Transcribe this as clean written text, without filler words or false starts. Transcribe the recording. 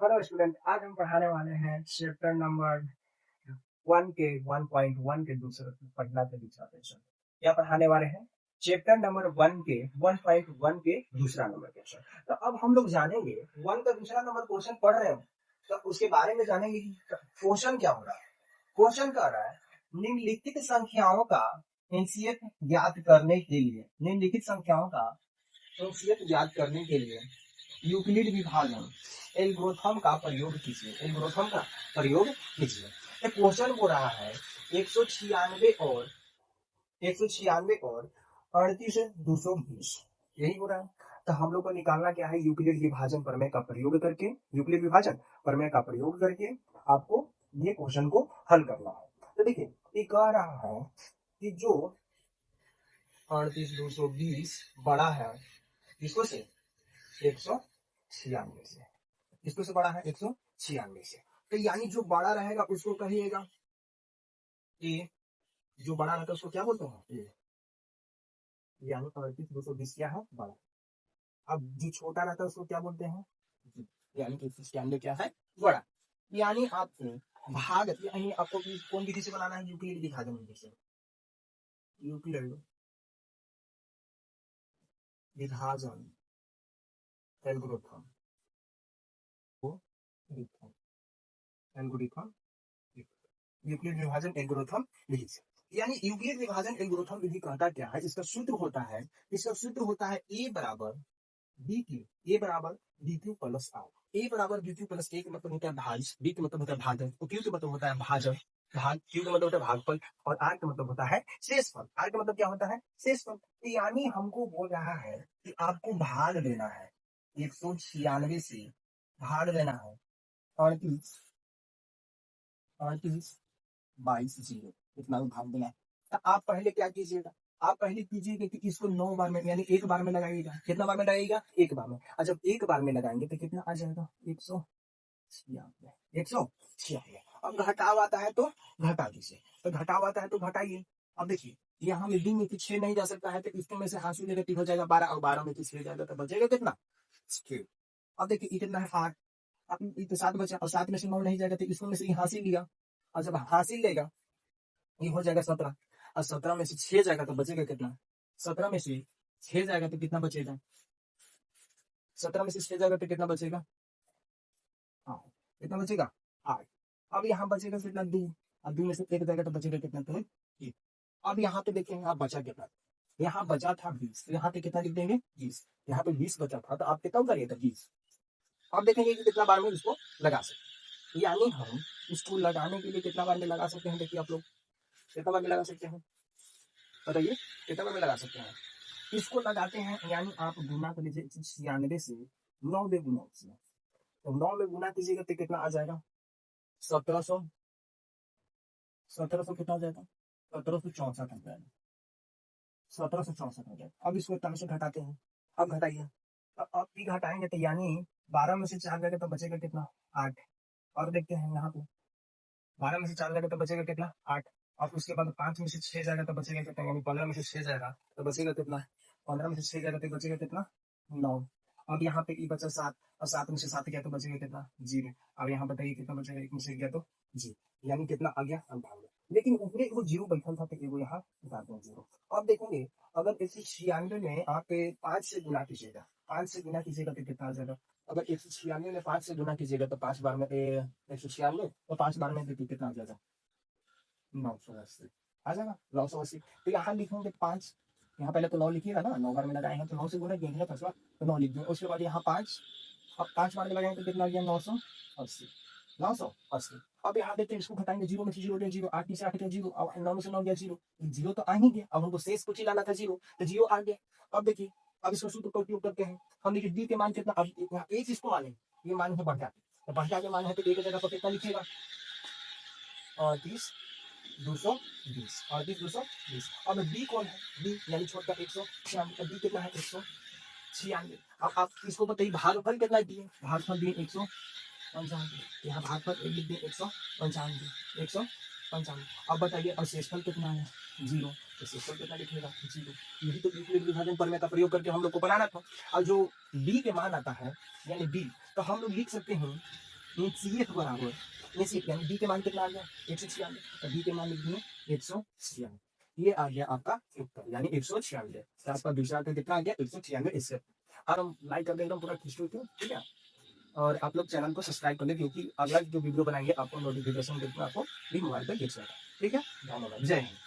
Hello student, आज हम पढ़ाने वाले हैं चैप्टर नंबर 1 के 1.1 के दूसरे पढ़ना के दूसरा क्वेश्चन। क्या पढ़ाने वाले हैं? चैप्टर नंबर 1 के 1.1 के दूसरा नंबर क्वेश्चन। तो अब हम लोग जानेंगे 1 का दूसरा नंबर क्वेश्चन पढ़ रहे हो तो उसके बारे में जानेंगे कि क्वेश्चन क्या हो रहा है। क्वेश्चन कह रहा है निम्नलिखित संख्याओं का एनसीएफ ज्ञात करने के लिए निम्नलिखित संख्याओं का एनसीएफ ज्ञात करने के लिए यूक्लिड विभाजन एल्गोरिथम का प्रयोग कीजिए। एल्गोरिथम का प्रयोग कीजिए। तो क्वेश्चन हो रहा है 196 और 38 220 यही हो रहा है। तो हम लोग को निकालना क्या है, यूक्लिड विभाजन प्रमेय का प्रयोग करके, यूक्लिड विभाजन प्रमेय का प्रयोग करके आपको ये क्वेश्चन को हल करना है। तो देखिए ये कह रहा है कि जो 38 220 बड़ा है किसको से 196 से, किसको से बड़ा है 196 से। तो यानी जो बड़ा रहेगा उसको कहिएगा ए, जो बड़ा रहता है उसको क्या बोलते हैं ए, यानी 38 220 क्या है बड़ा। अब जो छोटा रहता है उसको क्या बोलते हैं जी, यानी कि 196 क्या है बड़ा। यानी आपको भाग यानी आपको कौन विधि से बनाना है, यूक्लिड विभाजन विधि से। यूक्लिड विभाजन एल्गोरिथम एल्गोरिथम यूक्लिड विभाजन एल्गोरिथम विधि से। यानी यूक्लिड विभाजन एल्गोरिथम विधि कहता क्या है, इसका सूत्र होता है ए बराबर बी क्यू, ए बराबर बी क्यू प्लस आर। ए बराबर बी क्यू प्लस ए का मतलब होता है भाज, बी का मतलब होता है भाजन, और क्यू का मतलब होता है भाजन, भाग क्यू का मतलब होता है भागफल, और आर का मतलब होता है शेषफल। आर का मतलब क्या होता है शेषफल। तो यानी हमको बोल रहा है कि आपको भाग देना है 196 से, भाग देना है 38 38 22 0, इतना भी भाग देना है। तो आप पहले क्या कीजिएगा, आप पहले कीजिएगा कि इसको 9 बार में यानी एक बार में लगाइएगा। कितना बार में लगाइएगा, एक बार में। और जब एक बार में लगाएंगे तो कितना आ जाएगा 196, 196। अब घटाव आता है तो घटा दीजिए, तो घटाव आता है तो घटाइए। अब देखिए यहाँ में 2 में से 6 नहीं जा सकता है, तो इसको में से हासिल नेगेटिव हो जाएगा 12, और 12 में से 6 जाएगा तो बचेगा कितना 6। अब देखिए ये कितना है 8, अब ये तो 7 बचा, और 7 में से 9 नहीं जाएगा तो इसको में से हासिल लिया, और जब हासिल लेगा ये हो जाएगा 17, और 17 में से 6 जाएगा तो बचेगा कितना, 17 में से 6 जाएगा तो कितना बचेगा, 17 में से 6 जाएगा तो कितना बचेगा, हाँ कितना बचेगा 8। अब यहाँ बचेगा कितना 2, और 2 में से 1 जाएगा तो बचेगा कितना तो 1। अब यहाँ पे देखेंगे आप बचा कितना, यहाँ बचा था 20, तो यहाँ पे कितना लिख देंगे 20, यहाँ पे 20 बचा था तो आप कितना करिएगा 20। अब देखेंगे कि कितना बार में इसको लगा सकते, यानी हम इसको लगाने के लिए कितना बार में लगा सकते हैं। देखिए आप लोग कितना बार में लगा सकते हैं, बताइए कितना बार में लगा सकते हैं। इसको लगाते हैं यानी आप गुना कर लीजिए 96 से, 9 में गुना कीजिए, तो 9 में गुना कीजिएगा तो कितना आ जाएगा 1700, 1700 कितना आ जाएगा 1764 आ जाएगा, 1764 आ जाएगा। अब इसको तम से घटाते हैं, अब घटाइए, अब भी घटाएंगे तो यानी 12 में से 4 जाएगा तो बचेगा कितना 8। और देखते हैं यहाँ पे 12 में से 4 जाएगा तो बचेगा कितना 8, और उसके बाद 5 में से 6 जाएगा तो बचेगा कितना, यानी 15 में से 6 जाएगा तो बचेगा कितना, 15 में से 6 जाएगा तो बचेगा कितना 9। अब यहाँ पे बचा 7, और 7 में से 7 गया तो बचेगा कितना 0। अब यहाँ बताइए कितना बचेगा, 1 में से गया तो 0, यानी कितना आ गया 98। लेकिन ऊपरे वो 0 बैठा था तो वो यहाँ बता दें 0। अब देखेंगे अगर 196 में आप 5 से गुना कीजिएगा, 5 से गुना कीजिएगा तो कितना आ जाएगा। अगर 196 में 5 से गुना कीजिएगा तो 5 बार में 196, तो 5 बार में देखिए कितना आ जाएगा 980 आ जाएगा 980। तो यहाँ लिखेंगे 5, यहाँ पहले तो 9 लिखिएगा ना, 9 बार में लगाए हैं तो 9 से गुना किया फर्स्ट बार तो 9 लिख दिए। उसके बाद यहाँ 5, अब 5 बार में लगाएंगे तो कितना आ गया 980, 980। अब यहाँ देखते हैं इसको घटाएंगे, 0 में से 0 गया 0, 8 में से 8 गया 0, अब 9 में से 9 गया 0, 0 तो आ ही गया। अब हमको शेष कुछ ही लाना था 0, तो 0 आ गया। अब देखिए अब इसको सूत्र का उपयोग करते हैं हम, देखिए डी के मान कितना, अब यहाँ एक इसको माने, ये मान है बढ़ जाते, तो बढ़ जाके मान है तो एक जगह पर कितना लिखिएगा 38 220, 38 220। अब बी कौन है, बी यानी छोटा 196, बी कितना है 196। अब आप इसको बताइए भागफल कितना दिए, भागफल दिए 195, यहाँ भागफल लिख दिए 195, 195। अब बताइए और शेषफल कितना है 0, तो शेषफल कितना लिखिएगा 0। यही तो यूक्लिड विभाजन प्रमेय का प्रयोग करके हम लोग को बनाना था। और जो बी के मान आता है यानी बी, तो हम लोग लिख सकते हैं एक सी एक बराबर ए सी यानी बी के मान कितना आ गया 196, तो बी के मान लिख दिए 196। ये आ गया आपका उत्तर यानी 196। तो आपका दूसरा उत्तर कितना आ गया 196 इससे। अब हम लाइक कर दें एकदम पूरा खिंच के, ठीक है। और आप लोग चैनल को सब्सक्राइब कर ले क्योंकि अगला जो वीडियो बनाएंगे आपको नोटिफिकेशन देखना आपको भी मोबाइल पर दिख जाएगा, ठीक है। धन्यवाद, जय हिंद।